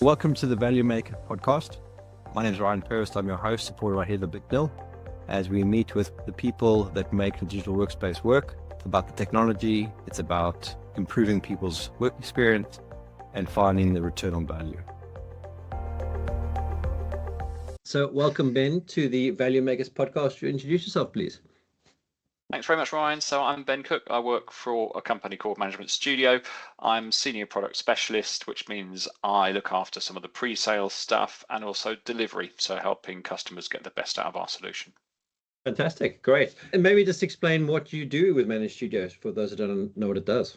Welcome to the Value Maker podcast. My name is Ryan Perist. I'm your host, supported by Heather Bicknell, as we meet with the people that make the digital workspace work. It's about the technology, it's about improving people's work experience and finding the return on value. So welcome, Ben, to the Value Makers podcast. Introduce yourself, please. Thanks very much, Ryan. So I'm Ben Cook. I work for a company called Management Studio. I'm senior product specialist, which means I look after some of the pre-sale stuff and also delivery, so helping customers get the best out of our solution. Fantastic, great. And maybe just explain what you do with Managed Studios for those that don't know what it does.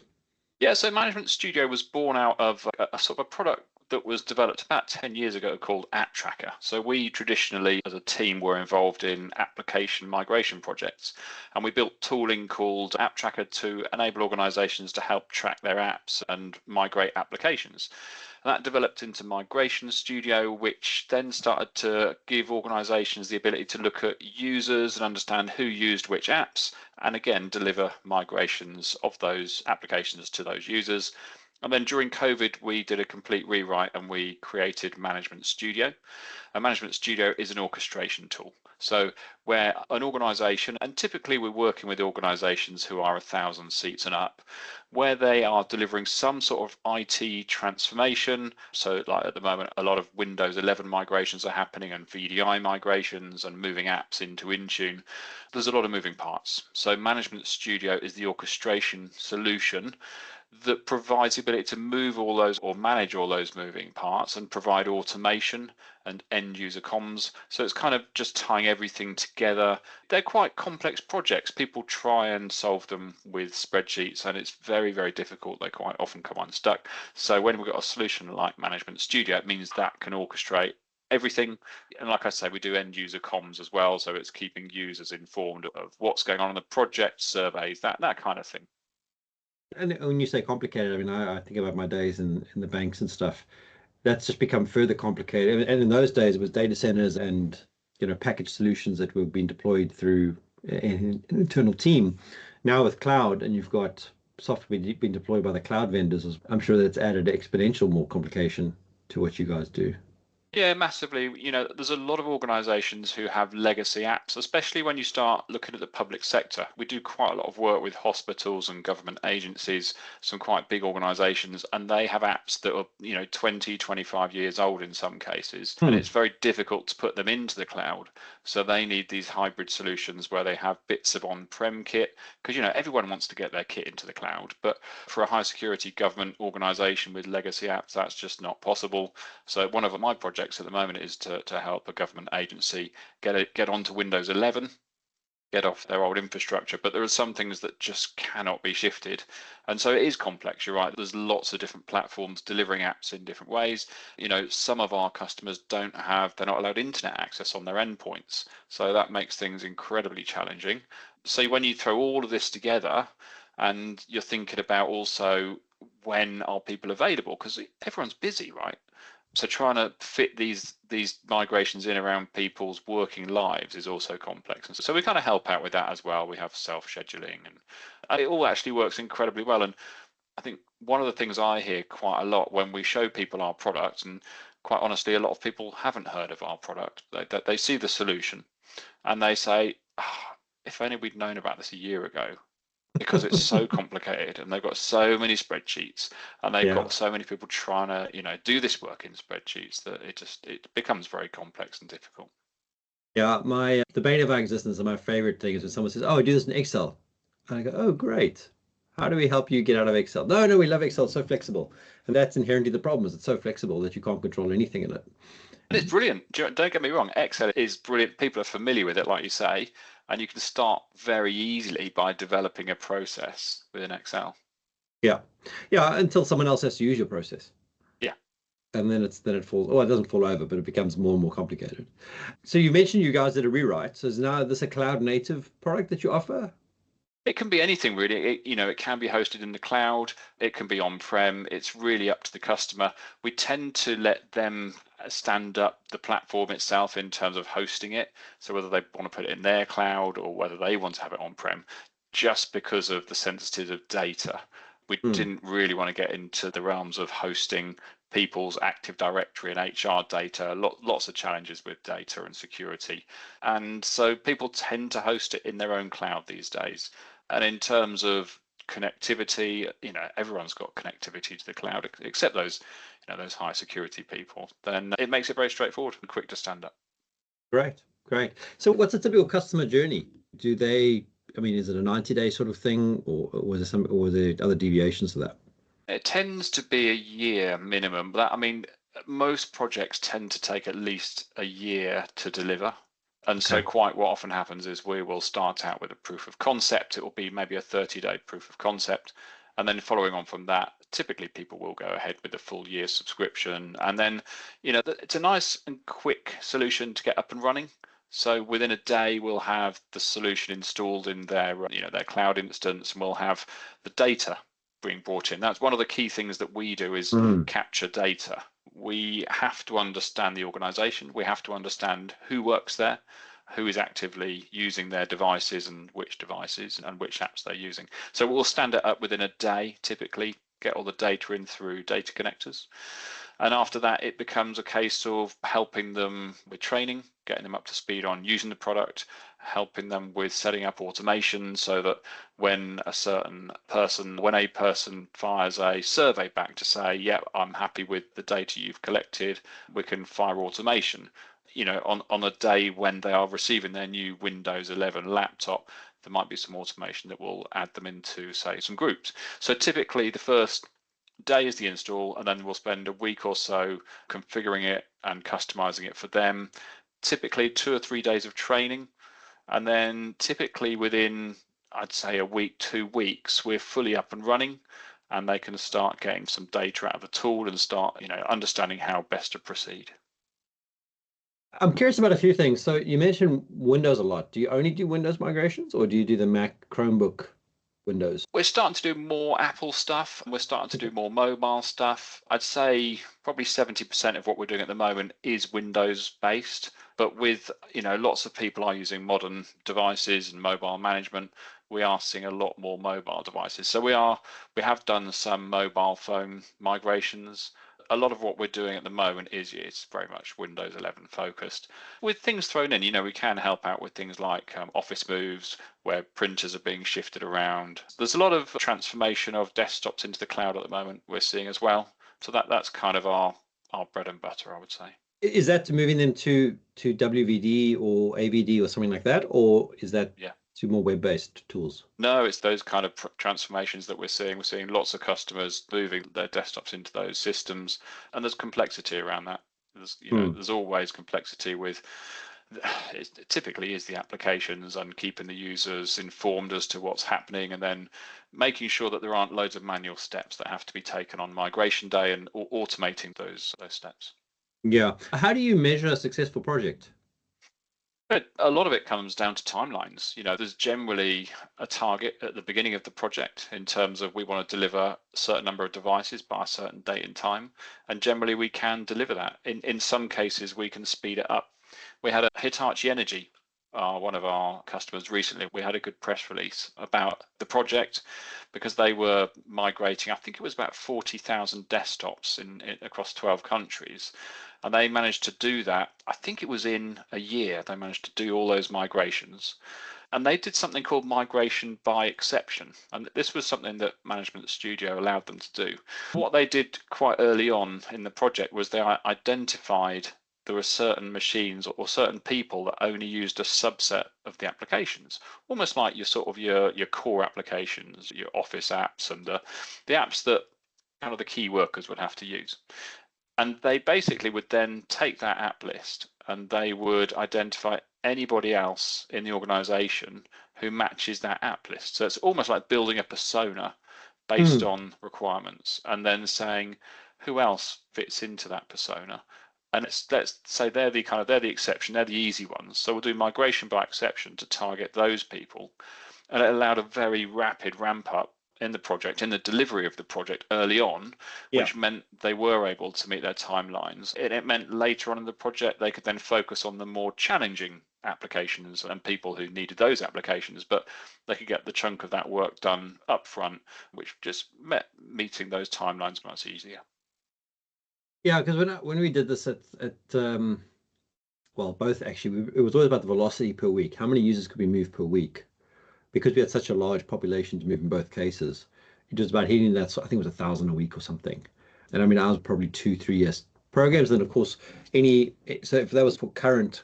Yeah, so Management Studio was born out of a sort of a product that was developed about 10 years ago called App Tracker. So we traditionally, as a team, were involved in application migration projects, and we built tooling called App Tracker to enable organizations to help track their apps and migrate applications. And that developed into Migration Studio, which then started to give organizations the ability to look at users and understand who used which apps, and again, deliver migrations of those applications to those users. And then during COVID, we did a complete rewrite and we created Management Studio. And Management Studio is an orchestration tool. So where an organization, and typically we're working with organizations who are 1,000 seats and up, where they are delivering some sort of IT transformation. So like at the moment, a lot of Windows 11 migrations are happening and VDI migrations and moving apps into Intune. There's a lot of moving parts. So Management Studio is the orchestration solution that provides the ability to move all those or manage all those moving parts and provide automation and end user comms. So it's kind of just tying everything together. They're quite complex projects. People try and solve them with spreadsheets and it's very, very difficult. They quite often come unstuck. So when we've got a solution like Management Studio, it means that can orchestrate everything. And like I say, we do end user comms as well. So it's keeping users informed of what's going on in the project, surveys, that kind of thing. And when you say complicated, I mean, I think about my days in the banks and stuff. That's just become further complicated. And in those days, it was data centers and packaged solutions that were being deployed through an internal team. Now with cloud, and you've got software being deployed by the cloud vendors, I'm sure that's added exponential more complication to what you guys do. Yeah, massively. There's a lot of organizations who have legacy apps, especially when you start looking at the public sector. We do quite a lot of work with hospitals and government agencies, some quite big organizations, and they have apps that are, 20, 25 years old in some cases. And it's very difficult to put them into the cloud. So they need these hybrid solutions where they have bits of on-prem kit, because, everyone wants to get their kit into the cloud. But for a high security government organization with legacy apps, that's just not possible. So one of my projects at the moment is to help a government agency get onto Windows 11, get off their old infrastructure, but there are some things that just cannot be shifted. And so it is complex, you're right. There's lots of different platforms delivering apps in different ways. Some of our customers they're not allowed internet access on their endpoints. So that makes things incredibly challenging. So when you throw all of this together and you're thinking about also when are people available, because everyone's busy, right? So trying to fit these migrations in around people's working lives is also complex. And so we kind of help out with that as well. We have self-scheduling and it all actually works incredibly well. And I think one of the things I hear quite a lot when we show people our product, and quite honestly, a lot of people haven't heard of our product. They see the solution and they say, if only we'd known about this a year ago, because it's so complicated and they've got so many spreadsheets and they've got so many people trying to do this work in spreadsheets that it becomes very complex and difficult. Yeah, my the bane of our existence and my favorite thing is when someone says, "Oh, do this in Excel," and I go, "Oh, great. How do we help you get out of Excel?" No, we love Excel. It's so flexible, and that's inherently the problem. Is it's so flexible that you can't control anything in it. And it's brilliant. Don't get me wrong. Excel is brilliant. People are familiar with it, like you say, and you can start very easily by developing a process within Excel. Yeah, until someone else has to use your process. Yeah. And then it falls. Oh, it doesn't fall over, but it becomes more and more complicated. So you mentioned you guys did a rewrite. So is now this a cloud native product that you offer? It can be anything really. It can be hosted in the cloud. It can be on-prem. It's really up to the customer. We tend to let them stand up the platform itself in terms of hosting it. So whether they want to put it in their cloud or whether they want to have it on-prem, just because of the sensitivity of data. We didn't really want to get into the realms of hosting people's Active Directory and HR data, lots of challenges with data and security. And so people tend to host it in their own cloud these days. And in terms of connectivity, everyone's got connectivity to the cloud except those, those high security people. Then it makes it very straightforward and quick to stand up. Great, great. So what's a typical customer journey? Is it a 90-day sort of thing, or or are there other deviations to that? It tends to be a year minimum. But most projects tend to take at least a year to deliver. And so Okay. quite what often happens is we will start out with a proof of concept. It will be maybe a 30-day proof of concept. And then following on from that, typically people will go ahead with a full year subscription. And then, it's a nice and quick solution to get up and running. So within a day, we'll have the solution installed in their cloud instance, and we'll have the data being brought in. That's one of the key things that we do is capture data. We have to understand the organization. We have to understand who works there, who is actively using their devices and which apps they're using. So we'll stand it up within a day, typically, get all the data in through data connectors. And after that, it becomes a case of helping them with training, getting them up to speed on using the product, helping them with setting up automation so that when a person fires a survey back to say, yeah, I'm happy with the data you've collected, we can fire automation. On a day when they are receiving their new Windows 11 laptop, there might be some automation that will add them into, say, some groups. So typically the first day is the install, and then we'll spend a week or so configuring it and customizing it for them. Typically 2 or 3 days of training, and then typically within, I'd say, a week, 2 weeks, we're fully up and running, and they can start getting some data out of the tool and start, understanding how best to proceed. I'm curious about a few things. So you mentioned Windows a lot. Do you only do Windows migrations, or do you do the Mac, Chromebook, Windows? We're starting to do more Apple stuff. We're starting to do more mobile stuff. I'd say probably 70% of what we're doing at the moment is Windows based, but with, lots of people are using modern devices and mobile management. We are seeing a lot more mobile devices. So we have done some mobile phone migrations. A lot of what we're doing at the moment is it's very much Windows 11 focused. With things thrown in, we can help out with things like office moves, where printers are being shifted around. There's a lot of transformation of desktops into the cloud at the moment we're seeing as well. So that's kind of our bread and butter, I would say. Is that to moving them to WVD or AVD or something like that, or is that Yeah. to more web-based tools? No, it's those kind of transformations that we're seeing. We're seeing lots of customers moving their desktops into those systems, and there's complexity around that. There's always complexity with. It typically is the applications and keeping the users informed as to what's happening, and then making sure that there aren't loads of manual steps that have to be taken on migration day, and automating those steps. Yeah. How do you measure a successful project? But a lot of it comes down to timelines. There's generally a target at the beginning of the project in terms of we want to deliver a certain number of devices by a certain date and time. And generally we can deliver that. In some cases, we can speed it up. We had a Hitachi Energy, one of our customers recently. We had a good press release about the project because they were migrating, I think it was about 40,000 desktops across 12 countries. And they managed to do that. I think it was in a year. They managed to do all those migrations. And they did something called migration by exception. And this was something that Management Studio allowed them to do. What they did quite early on in the project was they identified there were certain machines or certain people that only used a subset of the applications, almost like your core applications, your Office apps, and the apps that kind of the key workers would have to use. And they basically would then take that app list and they would identify anybody else in the organization who matches that app list. So it's almost like building a persona based on requirements and then saying who else fits into that persona. And let's say they're the exception, they're the easy ones. So we'll do migration by exception to target those people. And it allowed a very rapid ramp up in the project, in the delivery of the project early on, which meant they were able to meet their timelines. It meant later on in the project, they could then focus on the more challenging applications and people who needed those applications, but they could get the chunk of that work done up front, which just meant meeting those timelines much easier. Yeah, because when we did this at well, both actually, it was always about the velocity per week. How many users could we move per week? Because we had such a large population to move in both cases, it was about hitting that. I think it was 1,000 a week or something. And I mean, I was probably 2, 3 years programs. Then of course, so if that was for current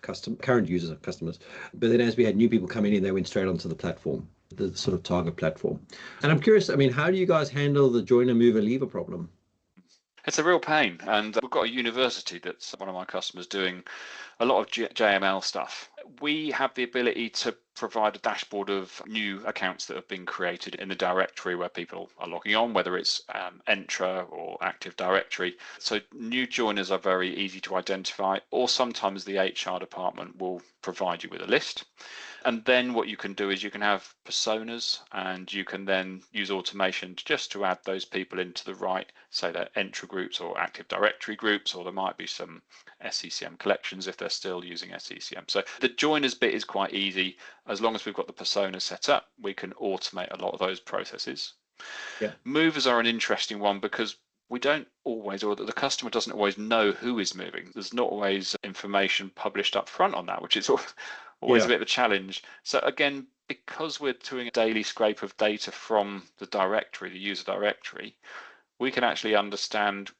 users or customers, but then as we had new people coming in, they went straight onto the platform, the sort of target platform. And I'm curious, I mean, how do you guys handle the joiner mover leaver problem? It's a real pain, and we've got a university that's one of my customers doing a lot of JML stuff. We have the ability to provide a dashboard of new accounts that have been created in the directory where people are logging on, whether it's Entra or Active Directory. So new joiners are very easy to identify, or sometimes the HR department will provide you with a list. And then what you can do is you can have personas, and you can then use automation just to add those people into the right, say they're Entra groups or Active Directory groups, or there might be some SCCM collections if they're still using SCCM. So the joiners bit is quite easy. As long as we've got the persona set up, we can automate a lot of those processes. Yeah. Movers are an interesting one because we don't always, or the customer doesn't always know who is moving. There's not always information published up front on that, which is always a Yeah. bit of a challenge. So again, because we're doing a daily scrape of data from the directory, the user directory, we can actually understand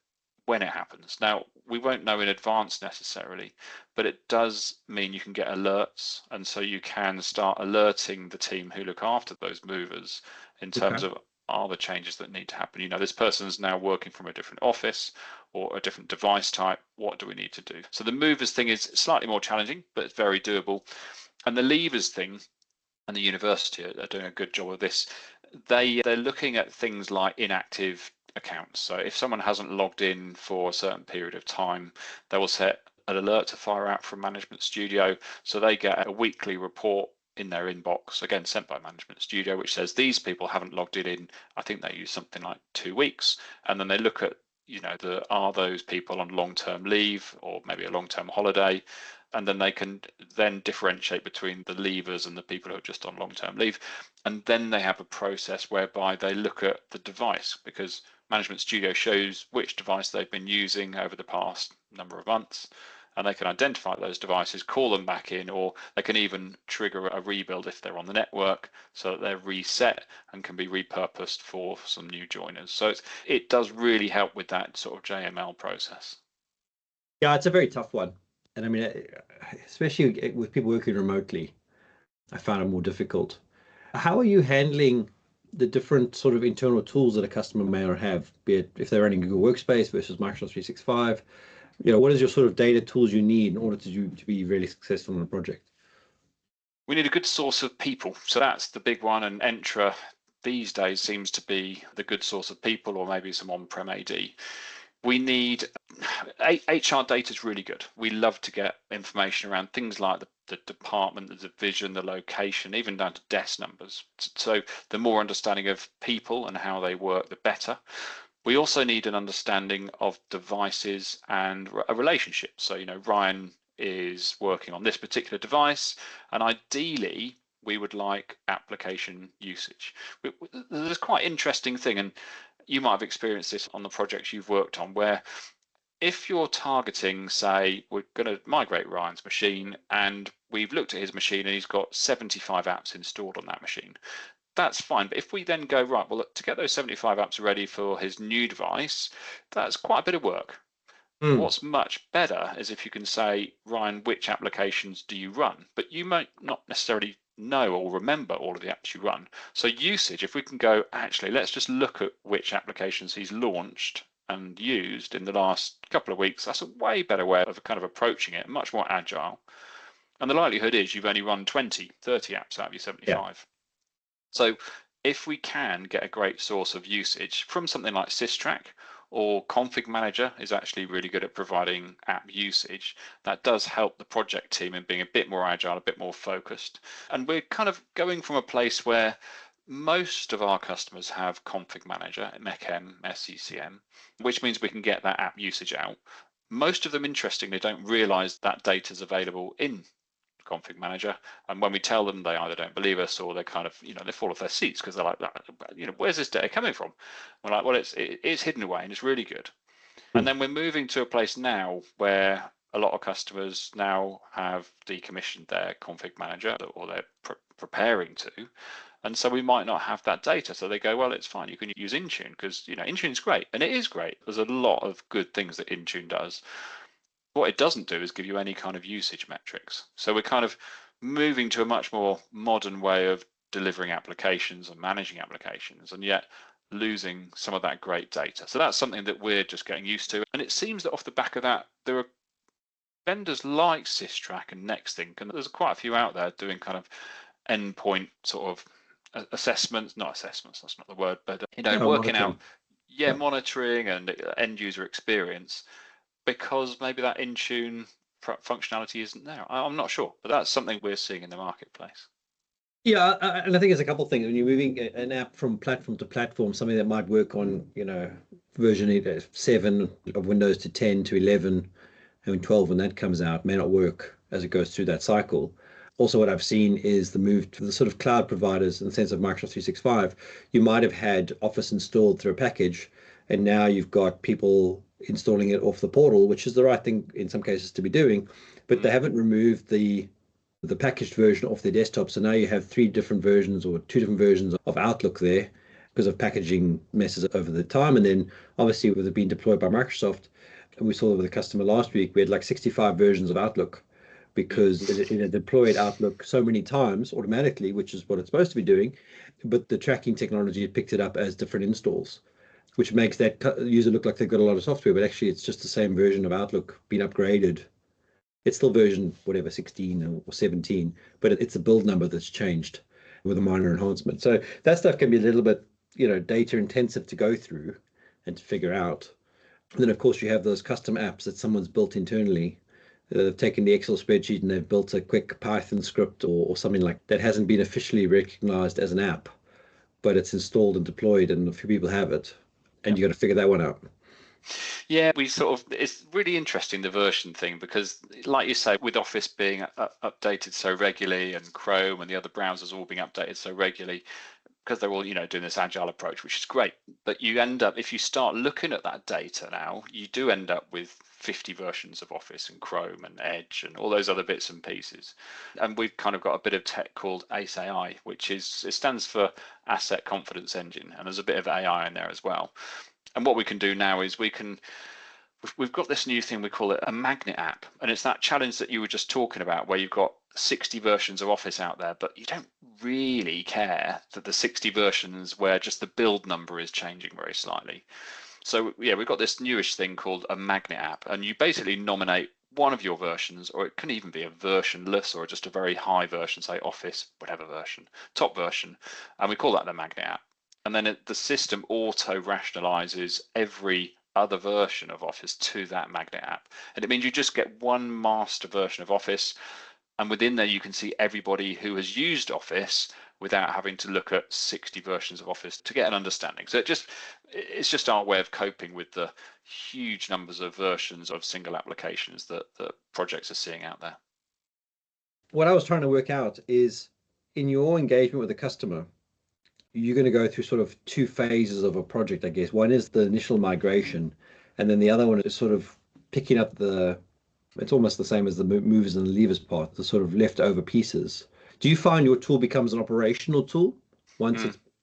when it happens. Now, we won't know in advance necessarily, but it does mean you can get alerts. And so you can start alerting the team who look after those movers in terms Okay. of are the changes that need to happen. You know, this person is now working from a different office or a different device type. What do we need to do? So the movers thing is slightly more challenging, but it's very doable. And the levers thing, and the university are doing a good job of this. They're looking at things like inactive accounts. So if someone hasn't logged in for a certain period of time, they will set an alert to fire out from Management Studio, so they get a weekly report in their inbox, again sent by Management Studio, which says these people haven't logged it in. I think they use something like 2 weeks, and then they look at, you know, are those people on long-term leave or maybe a long-term holiday, and then they can then differentiate between the leavers and the people who are just on long-term leave. And then they have a process whereby they look at the device, because Management Studio shows which device they've been using over the past number of months, and they can identify those devices, call them back in, or they can even trigger a rebuild if they're on the network so that they're reset and can be repurposed for some new joiners. So it does really help with that sort of JML process. Yeah, it's a very tough one. And I mean, especially with people working remotely, I found it more difficult. How are you handling the different sort of internal tools that a customer may or have, be it if they're running Google Workspace versus Microsoft 365? You know, what is your sort of data tools you need in order to be really successful in a project? We need a good source of people. So that's the big one. And Entra these days seems to be the good source of people, or maybe some on-prem AD. We need HR data is really good. We love to get information around things like the department, the division, the location, even down to desk numbers. So the more understanding of people and how they work, the better. We also need an understanding of devices and a relationship. So, you know, Ryan is working on this particular device, and ideally we would like application usage. There's quite interesting thing, and you might have experienced this on the projects you've worked on, where if you're targeting, say, we're going to migrate Ryan's machine, and we've looked at his machine and he's got 75 apps installed on that machine, that's fine. But if we then go, right, well, to get those 75 apps ready for his new device, that's quite a bit of work. Hmm. What's much better is if you can say, Ryan, which applications do you run? But you might not necessarily know or remember all of the apps you run. So usage, if we can go, actually, let's just look at which applications he's launched and used in the last couple of weeks, that's a way better way of kind of approaching it, much more agile. And the likelihood is you've only run 20, 30 apps out of your Yeah. 75. So if we can get a great source of usage from something like Systrack, or Config Manager is actually really good at providing app usage, that does help the project team in being a bit more agile, a bit more focused. And we're kind of going from a place where most of our customers have Config Manager, MECM, SCCM, which means we can get that app usage out. Most of them, interestingly, don't realize that data is available in Config Manager, and when we tell them, they either don't believe us or they kind of, you know, they fall off their seats because they're like, you know, where's this data coming from? We're like, well, it's hidden away and it's really good. And then we're moving to a place now where a lot of customers now have decommissioned their config manager, or they're preparing to. And so we might not have that data. So they go, well, it's fine. You can use Intune because, Intune's great. And it is great. There's a lot of good things that Intune does. What it doesn't do is give you any kind of usage metrics. So we're kind of moving to a much more modern way of delivering applications and managing applications, and yet losing some of that great data. So that's something that we're just getting used to. And it seems that off the back of that, there are vendors like Systrack and Nexthink, and there's quite a few out there doing kind of endpoint sort of assessments, not assessments, that's not the word, but working out, monitoring and end user experience, because maybe that Intune functionality isn't there. I'm not sure, but that's something we're seeing in the marketplace. Yeah, and I think it's a couple of things. When you're moving an app from platform to platform, something that might work on, version 7 of Windows to 10 to 11 and 12 when that comes out may not work as it goes through that cycle. Also, what I've seen is the move to the sort of cloud providers in the sense of Microsoft 365. You might have had Office installed through a package, and now you've got people installing it off the portal, which is the right thing in some cases to be doing, but they haven't removed the packaged version off their desktop. So now you have 3 different versions or 2 different versions of Outlook there because of packaging messes over the time. And then obviously with it being deployed by Microsoft, and we saw with a customer last week, we had like 65 versions of Outlook because it had deployed Outlook so many times automatically, which is what it's supposed to be doing. But the tracking technology had picked it up as different installs, which makes that user look like they've got a lot of software, but actually it's just the same version of Outlook being upgraded. It's still version whatever 16 or 17, but it's a build number that's changed with a minor enhancement. So that stuff can be a little bit, data intensive to go through and to figure out. And then of course you have those custom apps that someone's built internally. They've taken the Excel spreadsheet and they've built a quick Python script or something like that hasn't been officially recognized as an app, but it's installed and deployed and a few people have it. And you got to figure that one out. Yeah, it's really interesting, the version thing, because like you say, with Office being updated so regularly and Chrome and the other browsers all being updated so regularly, because they're all, doing this agile approach, which is great. But you end up, if you start looking at that data now, you do end up with 50 versions of Office and Chrome and Edge and all those other bits and pieces. And we've kind of got a bit of tech called ACE AI, which it stands for Asset Confidence Engine. And there's a bit of AI in there as well. And what we can do now is we've got this new thing, we call it a magnet app. And it's that challenge that you were just talking about, where you've got 60 versions of Office out there, but you don't really care that the 60 versions where just the build number is changing very slightly. So yeah, we've got this newish thing called a magnet app, and you basically nominate one of your versions, or it can even be a versionless or just a very high version, say Office, whatever version, top version, and we call that the magnet app. And then the system auto rationalizes every other version of Office to that magnet app. And it means you just get one master version of Office, and within there you can see everybody who has used Office without having to look at 60 versions of Office to get an understanding. So it's just our way of coping with the huge numbers of versions of single applications that projects are seeing out there. What I was trying to work out is, in your engagement with the customer, you're going to go through sort of 2 phases of a project, I guess. One is the initial migration, and then the other one is sort of picking up it's almost the same as the movers and the levers part, the sort of leftover pieces. Do you find your tool becomes an operational tool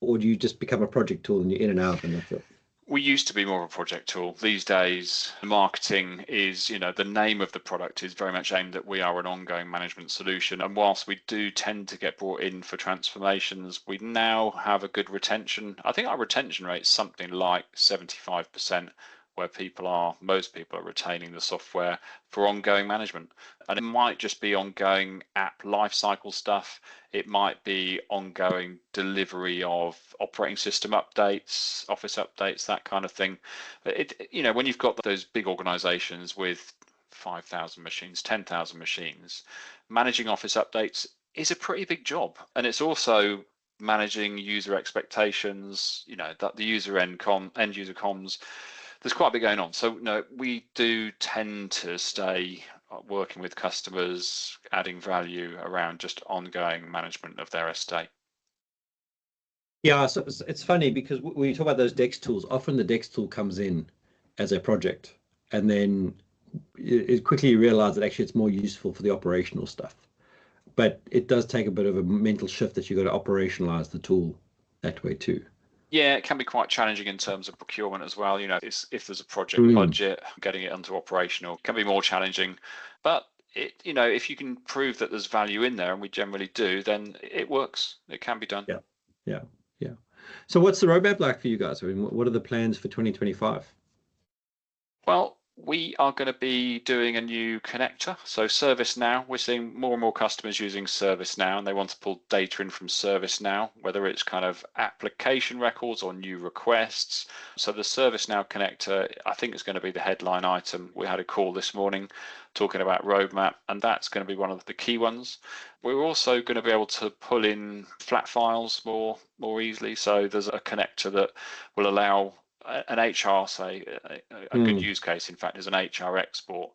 or do you just become a project tool and you're in and out and that's it? We used to be more of a project tool. These days, marketing is, the name of the product is very much aimed at we are an ongoing management solution. And whilst we do tend to get brought in for transformations, we now have a good retention. I think our retention rate is something like 75%, where most people are retaining the software for ongoing management. And it might just be ongoing app lifecycle stuff. It might be ongoing delivery of operating system updates, Office updates, that kind of thing. When you've got those big organizations with 5,000 machines, 10,000 machines, managing Office updates is a pretty big job. And it's also managing user expectations, that the user end user comms. There's quite a bit going on. So we do tend to stay working with customers, adding value around just ongoing management of their estate. Yeah, so it's funny because when you talk about those DEX tools, often the DEX tool comes in as a project, and then it quickly realized that actually it's more useful for the operational stuff. But it does take a bit of a mental shift that you've got to operationalize the tool that way too. Yeah, it can be quite challenging in terms of procurement as well. If there's a project Mm. budget, getting it onto operational can be more challenging. But if you can prove that there's value in there, and we generally do, then it works. It can be done. Yeah, yeah, yeah. So what's the roadmap like for you guys? I mean, what are the plans for 2025? Well, we are going to be doing a new connector. So ServiceNow, we're seeing more and more customers using ServiceNow, and they want to pull data in from ServiceNow, whether it's kind of application records or new requests. So the ServiceNow connector, I think, is going to be the headline item. We had a call this morning talking about roadmap, and that's going to be one of the key ones. We're also going to be able to pull in flat files more easily. So there's a connector that will allow an HR, say, a good use case, in fact, is an HR export,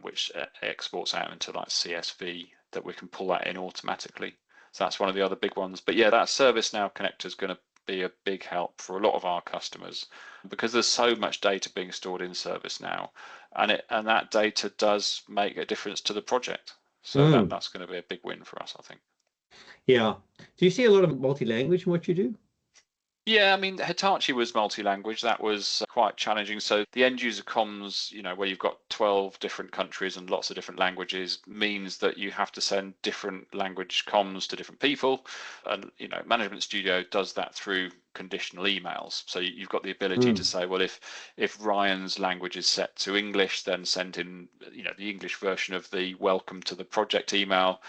which exports out into like CSV, that we can pull that in automatically. So that's one of the other big ones. But yeah, that ServiceNow connector is going to be a big help for a lot of our customers, because there's so much data being stored in ServiceNow, and that data does make a difference to the project. So Mm. that's going to be a big win for us, I think. Yeah. Do you see a lot of multi-language in what you do? Yeah, I mean, Hitachi was multi-language. That was quite challenging. So the end user comms, where you've got 12 different countries and lots of different languages, means that you have to send different language comms to different people. And, Management Studio does that through conditional emails. So you've got the ability to Mm. say, well, if Ryan's language is set to English, then send him, the English version of the welcome to the project email,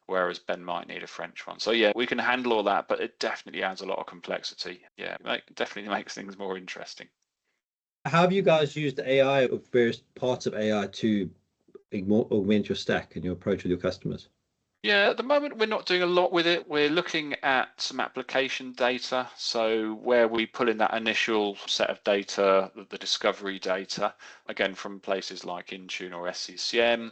whereas Ben might need a French one. So yeah, we can handle all that, but it definitely adds a lot of complexity. Yeah, it definitely makes things more interesting. How have you guys used AI or various parts of AI to augment your stack and your approach with your customers? Yeah, at the moment we're not doing a lot with it. We're looking at some application data. So where we pull in that initial set of data, the discovery data, again from places like Intune or SCCM,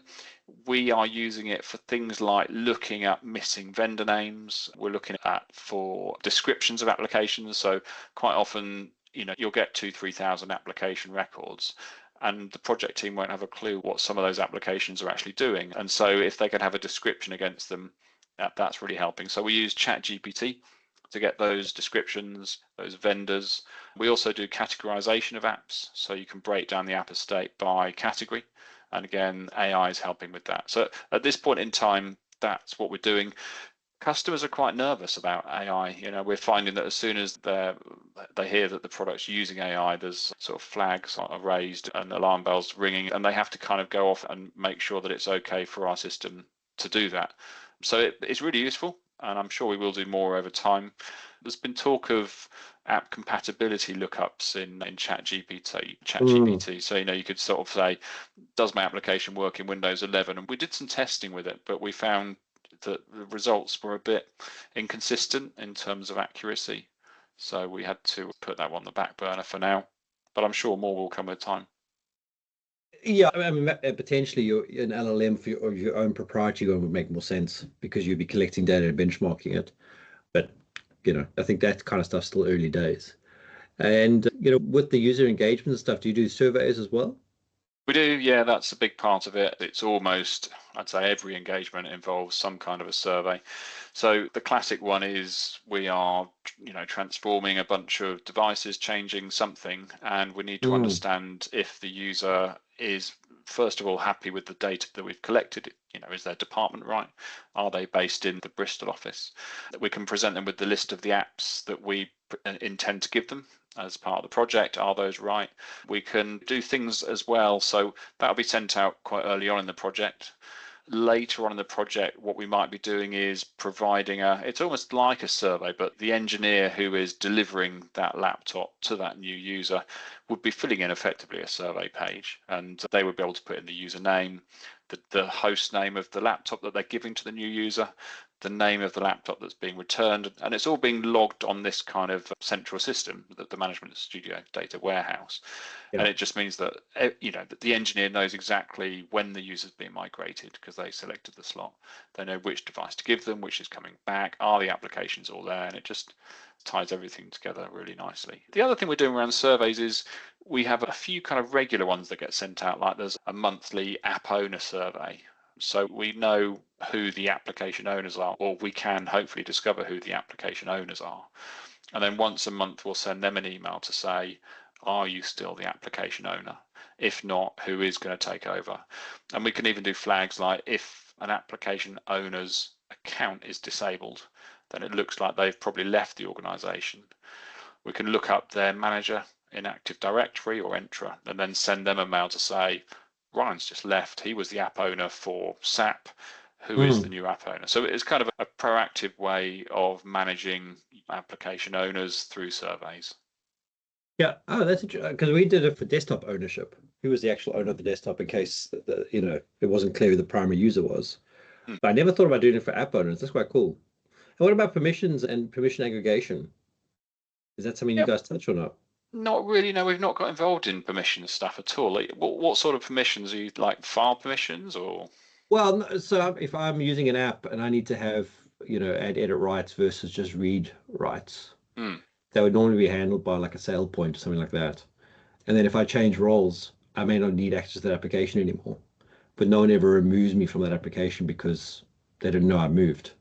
we are using it for things like looking at missing vendor names. We're looking at for descriptions of applications. So quite often, you'll get 2,000-3,000 application records, and the project team won't have a clue what some of those applications are actually doing. And so if they can have a description against them, that's really helping. So we use ChatGPT to get those descriptions, those vendors. We also do categorization of apps, so you can break down the app estate by category. And again, AI is helping with that. So at this point in time, that's what we're doing. Customers are quite nervous about AI. We're finding that as soon as they hear that the product's using AI, there's sort of flags are raised and alarm bells ringing, and they have to kind of go off and make sure that it's okay for our system to do that. So it's really useful, and I'm sure we will do more over time. There's been talk of app compatibility lookups in ChatGPT. So you could sort of say, does my application work in Windows 11? And we did some testing with it, but we found that the results were a bit inconsistent in terms of accuracy. So we had to put that on the back burner for now, but I'm sure more will come with time. Yeah, I mean, potentially an LLM for your own proprietary one would make more sense because you'd be collecting data and benchmarking it. But, I think that kind of stuff's still early days. And, with the user engagement and stuff, do you do surveys as well? We do, yeah, that's a big part of it. It's almost, I'd say every engagement involves some kind of a survey. So the classic one is we are, transforming a bunch of devices, changing something, and we need to Mm. understand if the user is, first of all, happy with the data that we've collected. Is their department right? Are they based in the Bristol office? We can present them with the list of the apps that we intend to give them as part of the project. Are those right? We can do things as well. So that'll be sent out quite early on in the project. Later on in the project, what we might be doing is providing it's almost like a survey, but the engineer who is delivering that laptop to that new user would be filling in effectively a survey page, and they would be able to put in the username, the host name of the laptop that they're giving to the new user, the name of the laptop that's being returned, and it's all being logged on this kind of central system, the management studio data warehouse. Yeah. And it just means that that the engineer knows exactly when the user's being migrated because they selected the slot. They know which device to give them, which is coming back, are the applications all there, and it just ties everything together really nicely. The other thing we're doing around surveys is we have a few kind of regular ones that get sent out, like there's a monthly app owner survey. So we know who the application owners are, or we can hopefully discover who the application owners are. And then once a month, we'll send them an email to say, are you still the application owner? If not, who is going to take over? And we can even do flags like if an application owner's account is disabled, then it looks like they've probably left the organization. We can look up their manager in Active Directory or Entra and then send them a mail to say, Ryan's just left. He was the app owner for SAP. Who is the new app owner? So it's kind of a proactive way of managing application owners through surveys. Yeah. Oh, that's interesting because we did it for desktop ownership. Who was the actual owner of the desktop in case it wasn't clear who the primary user was. But I never thought about doing it for app owners. That's quite cool. And what about permissions and permission aggregation? Is that something you guys touch or not? Not really. No, we've not got involved in permission stuff at all. Like, what sort of permissions are you like? File permissions or? Well, so if I'm using an app and I need to have, add edit rights versus just read rights, that would normally be handled by like a sale point or something like that. And then if I change roles, I may not need access to that application anymore. But no one ever removes me from that application because they didn't know I moved.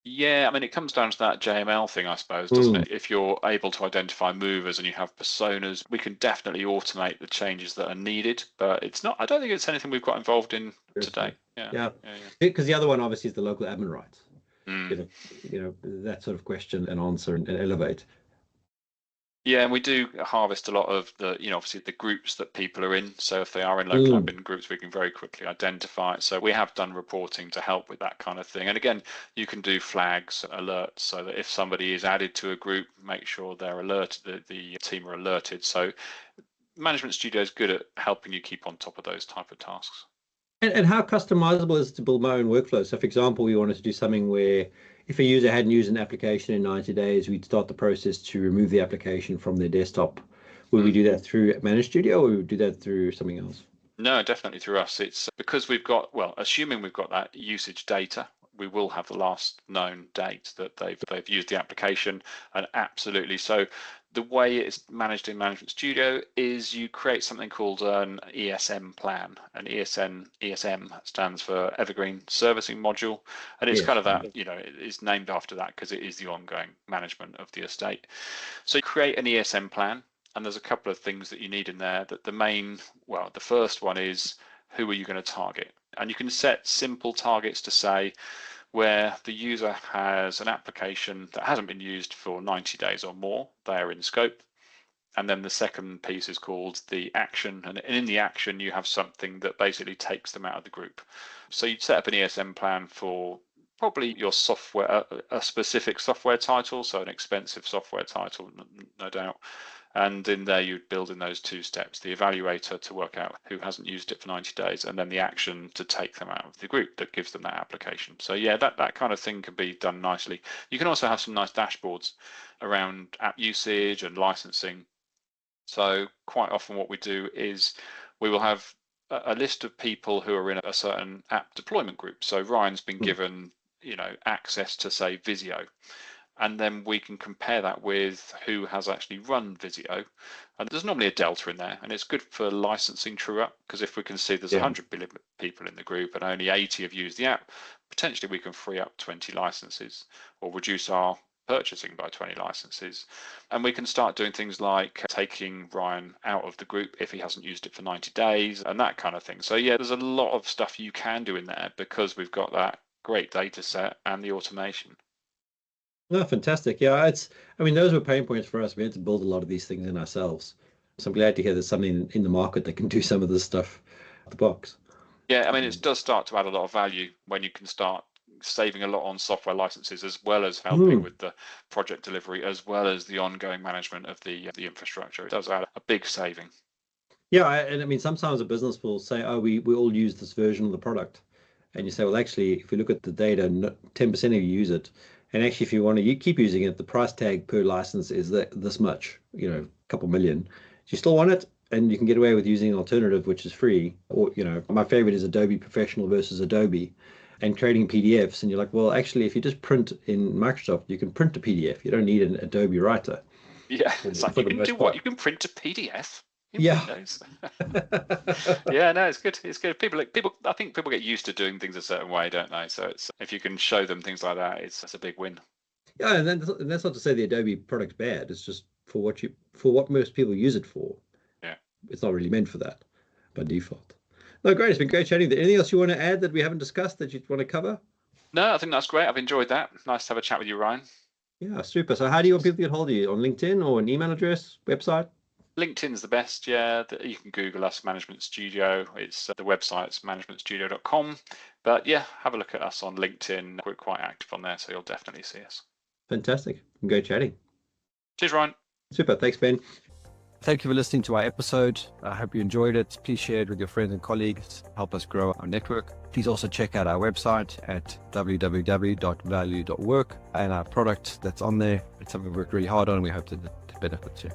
Yeah, I mean, it comes down to that JML thing, I suppose, doesn't it? If you're able to identify movers and you have personas, we can definitely automate the changes that are needed, but it's not, I don't think it's anything we've got involved in today. Yeah. Because the other one obviously is the local admin rights. That sort of question and answer and elevate. Yeah, and we do harvest a lot of the, obviously the groups that people are in. So if they are in local admin groups, we can very quickly identify it. So we have done reporting to help with that kind of thing. And again, you can do flags, alerts, so that if somebody is added to a group, make sure they're alerted, the team are alerted. So Management Studio is good at helping you keep on top of those type of tasks. And how customizable is it to build my own workflow? So for example, we wanted to do something where if a user hadn't used an application in 90 days, we'd start the process to remove the application from their desktop. Would we do that through Managed Studio or would we do that through something else? No, definitely through us. It's because we've got, well, assuming we've got that usage data, we will have the last known date that they've used the application, and absolutely. So the way it's managed in Management Studio is you create something called an ESM plan. An ESM stands for Evergreen Servicing Module, and it's kind of that, it is named after that because it is the ongoing management of the estate. So you create an ESM plan, and there's a couple of things that you need in there. That the first one is who are you going to target? And you can set simple targets to say where the user has an application that hasn't been used for 90 days or more, they are in scope. And then the second piece is called the action. And in the action, you have something that basically takes them out of the group. So you'd set up an ESM plan for probably your software, a specific software title, so an expensive software title, no doubt. And in there, you'd build in those two steps, the evaluator to work out who hasn't used it for 90 days, and then the action to take them out of the group that gives them that application. So yeah, that kind of thing can be done nicely. You can also have some nice dashboards around app usage and licensing. So quite often what we do is we will have a list of people who are in a certain app deployment group. So Ryan's been given, access to say Visio. And then we can compare that with who has actually run Visio. And there's normally a delta in there, and it's good for licensing true up, because if we can see there's 100 billion people in the group and only 80 have used the app, potentially we can free up 20 licenses or reduce our purchasing by 20 licenses. And we can start doing things like taking Ryan out of the group if he hasn't used it for 90 days and that kind of thing. So yeah, there's a lot of stuff you can do in there because we've got that great data set and the automation. Oh, fantastic. Yeah, those were pain points for us. We had to build a lot of these things in ourselves. So I'm glad to hear there's something in the market that can do some of this stuff out of the box. Yeah, it does start to add a lot of value when you can start saving a lot on software licenses, as well as helping with the project delivery, as well as the ongoing management of the infrastructure. It does add a big saving. Yeah, and sometimes a business will say, "Oh, we all use this version of the product," And you say, well, actually, if you look at the data, 10% of you use it. And actually, if you want to keep using it, the price tag per license is this much, a couple million. Do you still want it? And you can get away with using an alternative, which is free. Or, my favorite is Adobe Professional versus Adobe and creating PDFs. And you're like, well, actually, if you just print in Microsoft, you can print a PDF. You don't need an Adobe writer Yeah, it's like for you the can do most what? part. You can print a PDF in Yeah. Windows. Yeah, no, it's good. It's good. People. I think people get used to doing things a certain way, don't they? So it's if you can show them things like that, it's a big win. Yeah, and that's not to say the Adobe product's bad. It's just for what most people use it for. Yeah. It's not really meant for that by default. No, great. It's been great chatting. Anything else you want to add that we haven't discussed that you want to cover? No, I think that's great. I've enjoyed that. Nice to have a chat with you, Ryan. Yeah, super. So how do you want people to get hold of you? On LinkedIn or an email address, website? LinkedIn's the best, yeah. You can Google us, Management Studio. It's the website's managementstudio.com. But yeah, have a look at us on LinkedIn. We're quite active on there, so you'll definitely see us. Fantastic. Great chatting. Cheers, Ryan. Super. Thanks, Ben. Thank you for listening to our episode. I hope you enjoyed it. Please share it with your friends and colleagues. Help us grow our network. Please also check out our website at www.valuu.work and our product that's on there. It's something we worked really hard on. We hope that it benefits you.